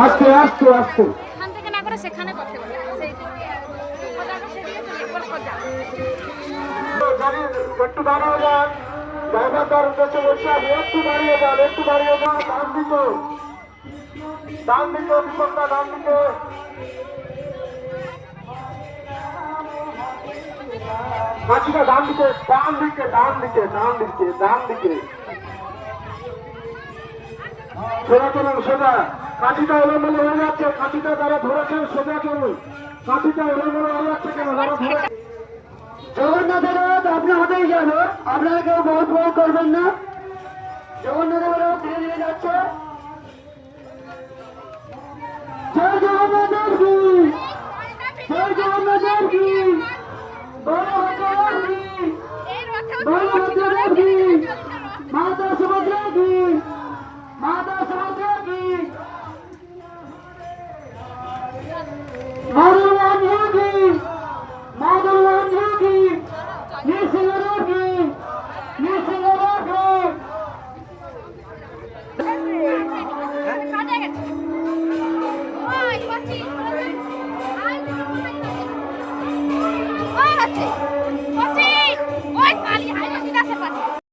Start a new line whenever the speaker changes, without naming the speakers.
আস্তে আস্তে আস্তে
এখান থেকে না করে সেখানে করতে হবে
একটু দাঁড়িয়ে যান, ড্রাইভার তার উদ্দেশ্যে বলছে একটু দাঁড়িয়ে যান, একটু দাঁড়িয়ে যান, ডান দিকে বিপদটা ডান দিকে। মাঝিটা ডান দিকে ডান দিকে ডান দিকে ডান দিকে ডান দিকে সোজা চলুন, সোজা। কাঁচিটা এলোমেলো হয়ে যাচ্ছে, কাঁচিটা যারা ধরেছেন সোজা চলুন। কাঁচিটা এলোমেলো হয়ে যাচ্ছে কেন যারা ধরে। জগন্নাথের রথ আপনার হাতেই যাবে, আপনারা কেউ বল প্রয়োগ করবেন না। জগন্নাথের রথ ধীরে ধীরে যাচ্ছে। জয় জগন্নাথ কি, জয় জগন্নাথ কি, বড় হচ্ছে কি, বড় হচ্ছে কি।